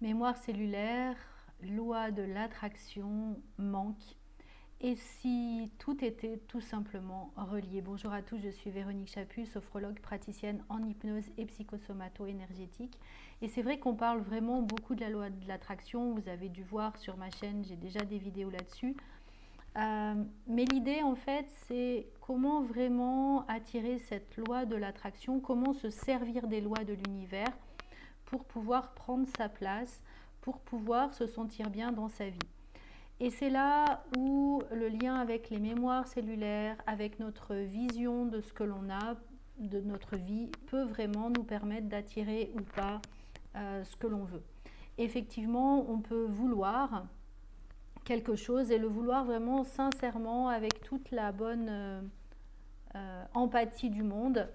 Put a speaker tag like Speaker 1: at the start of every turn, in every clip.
Speaker 1: Mémoire cellulaire, loi de l'attraction manque. Et si tout était tout simplement relié? Bonjour à tous, je suis Véronique Chaput, sophrologue praticienne en hypnose et psychosomato-énergétique. Et c'est vrai qu'on parle vraiment beaucoup de la loi de l'attraction. Vous avez dû voir sur ma chaîne, j'ai déjà des vidéos là-dessus. Mais l'idée en fait, c'est comment vraiment attirer cette loi de l'attraction, comment se servir des lois de l'univers pour pouvoir prendre sa place, pour pouvoir se sentir bien dans sa vie. Et c'est là où le lien avec les mémoires cellulaires, avec notre vision de ce que l'on a, de notre vie, peut vraiment nous permettre d'attirer ou pas ce que l'on veut. Effectivement, on peut vouloir quelque chose et le vouloir vraiment sincèrement avec toute la bonne empathie du monde.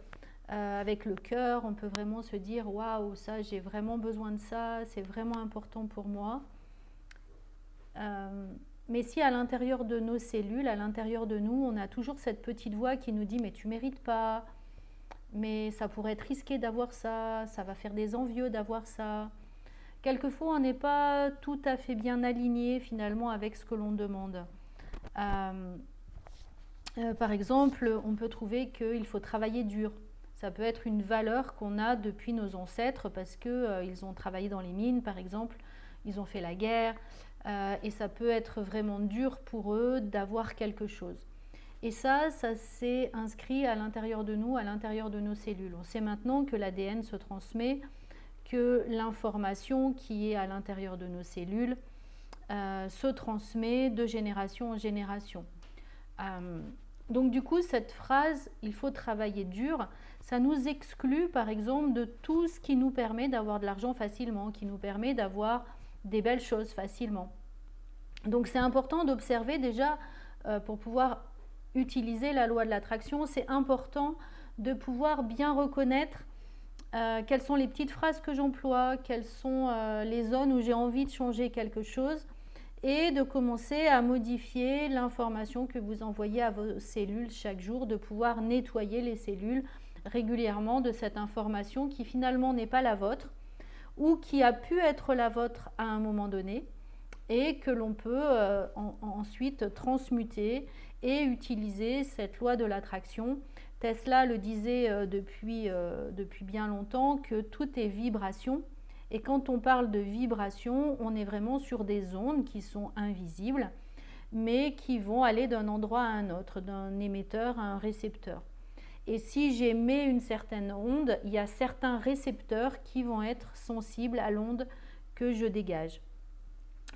Speaker 1: Avec le cœur, on peut vraiment se dire waouh, ça j'ai vraiment besoin de ça, c'est vraiment important pour moi. Mais si à l'intérieur de nos cellules, à l'intérieur de nous, on a toujours cette petite voix qui nous dit mais tu mérites pas, mais ça pourrait être risqué d'avoir ça, ça va faire des envieux d'avoir ça. Quelquefois, on n'est pas tout à fait bien aligné finalement avec ce que l'on demande. Par exemple, on peut trouver qu'il faut travailler dur. Ça peut être une valeur qu'on a depuis nos ancêtres parce qu'ils ont travaillé dans les mines, par exemple, ils ont fait la guerre, et ça peut être vraiment dur pour eux d'avoir quelque chose. Et ça s'est inscrit à l'intérieur de nous, à l'intérieur de nos cellules. On sait maintenant que l'ADN se transmet, que l'information qui est à l'intérieur de nos cellules se transmet de génération en génération. Donc du coup, cette phrase « il faut travailler dur », ça nous exclut par exemple de tout ce qui nous permet d'avoir de l'argent facilement, qui nous permet d'avoir des belles choses facilement. Donc c'est important d'observer déjà, pour pouvoir utiliser la loi de l'attraction, c'est important de pouvoir bien reconnaître quelles sont les petites phrases que j'emploie, quelles sont les zones où j'ai envie de changer quelque chose, et de commencer à modifier l'information que vous envoyez à vos cellules chaque jour, de pouvoir nettoyer les cellules régulièrement de cette information qui finalement n'est pas la vôtre ou qui a pu être la vôtre à un moment donné et que l'on peut ensuite transmuter et utiliser cette loi de l'attraction. Tesla le disait depuis bien longtemps que tout est vibration. Et quand on parle de vibration, on est vraiment sur des ondes qui sont invisibles, mais qui vont aller d'un endroit à un autre, d'un émetteur à un récepteur. Et si j'émets une certaine onde, il y a certains récepteurs qui vont être sensibles à l'onde que je dégage.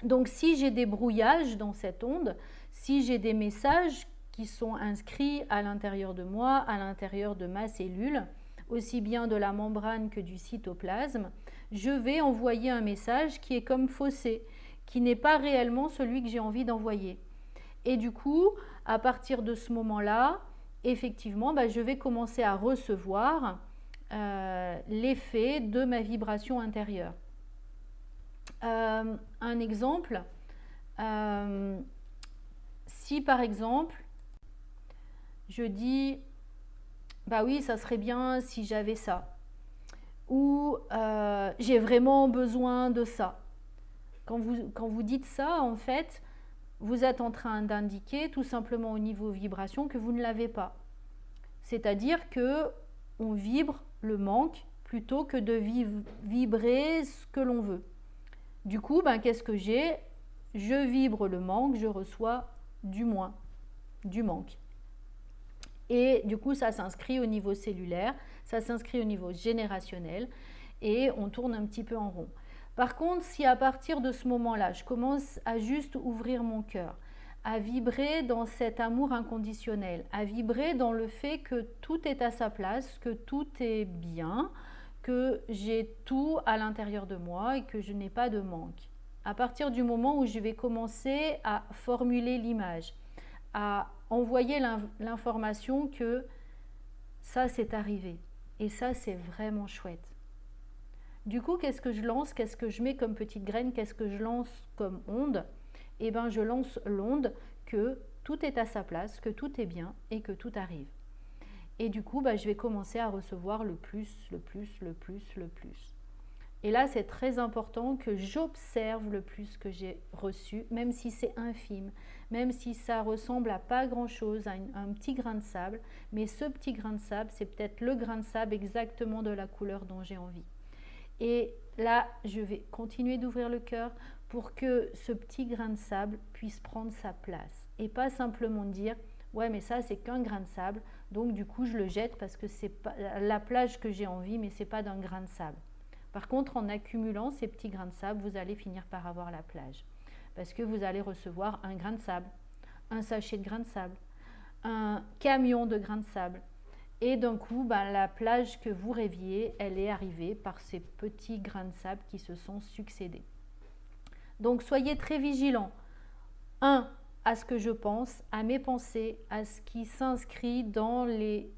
Speaker 1: Donc si j'ai des brouillages dans cette onde, si j'ai des messages qui sont inscrits à l'intérieur de moi, à l'intérieur de ma cellule, aussi bien de la membrane que du cytoplasme, je vais envoyer un message qui est comme faussé, qui n'est pas réellement celui que j'ai envie d'envoyer. Et du coup, à partir de ce moment-là, effectivement, je vais commencer à recevoir l'effet de ma vibration intérieure. Un exemple, si par exemple, je dis, bah oui, ça serait bien si j'avais ça, ou j'ai vraiment besoin de ça. Quand vous dites ça, en fait, vous êtes en train d'indiquer tout simplement au niveau vibration que vous ne l'avez pas. C'est-à-dire que on vibre le manque plutôt que de vibrer ce que l'on veut. Du coup, qu'est-ce que j'ai? Je vibre le manque, je reçois du moins, du manque. Et du coup, ça s'inscrit au niveau cellulaire, ça s'inscrit au niveau générationnel et on tourne un petit peu en rond. Par contre, si à partir de ce moment-là, je commence à juste ouvrir mon cœur, à vibrer dans cet amour inconditionnel, à vibrer dans le fait que tout est à sa place, que tout est bien, que j'ai tout à l'intérieur de moi et que je n'ai pas de manque. À partir du moment où je vais commencer à formuler l'image, à envoyer l'information que ça c'est arrivé et ça c'est vraiment chouette. Du coup, qu'est-ce que je lance? Qu'est-ce que je mets comme petite graine? Qu'est-ce que je lance comme onde? Eh bien, je lance l'onde que tout est à sa place, que tout est bien et que tout arrive. Et du coup, je vais commencer à recevoir le plus, le plus, le plus, le plus. Et là, c'est très important que j'observe le plus que j'ai reçu, même si c'est infime, même si ça ressemble à pas grand-chose, à un petit grain de sable. Mais ce petit grain de sable, c'est peut-être le grain de sable exactement de la couleur dont j'ai envie. Et là, je vais continuer d'ouvrir le cœur pour que ce petit grain de sable puisse prendre sa place. Et pas simplement dire, ouais, mais ça, c'est qu'un grain de sable, donc du coup, je le jette parce que c'est pas la plage que j'ai envie, mais c'est pas d'un grain de sable. Par contre, en accumulant ces petits grains de sable, vous allez finir par avoir la plage. Parce que vous allez recevoir un grain de sable, un sachet de grains de sable, un camion de grains de sable. Et d'un coup, la plage que vous rêviez, elle est arrivée par ces petits grains de sable qui se sont succédés. Donc soyez très vigilants. Un, à ce que je pense, à mes pensées, à ce qui s'inscrit dans les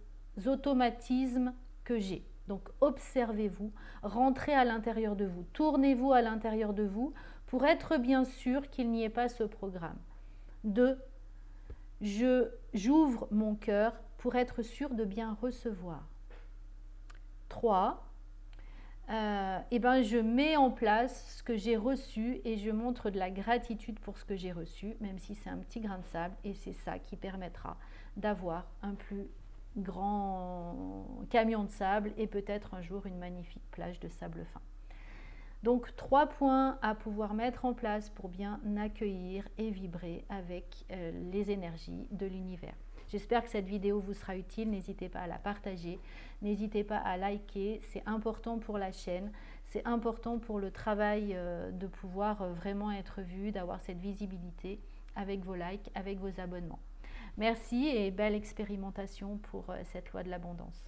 Speaker 1: automatismes que j'ai. Donc observez-vous, rentrez à l'intérieur de vous, tournez-vous à l'intérieur de vous pour être bien sûr qu'il n'y ait pas ce programme. 2. J'ouvre mon cœur pour être sûr de bien recevoir. 3. Je mets en place ce que j'ai reçu et je montre de la gratitude pour ce que j'ai reçu, même si c'est un petit grain de sable, et c'est ça qui permettra d'avoir un plus grand camion de sable et peut-être un jour une magnifique plage de sable fin. Donc 3 points à pouvoir mettre en place pour bien accueillir et vibrer avec les énergies de l'univers. J'espère que cette vidéo vous sera utile. N'hésitez pas à la partager, n'hésitez pas à liker, c'est important pour la chaîne, c'est important pour le travail de pouvoir vraiment être vu, d'avoir cette visibilité avec vos likes, avec vos abonnements. Merci et belle expérimentation pour cette loi de l'abondance.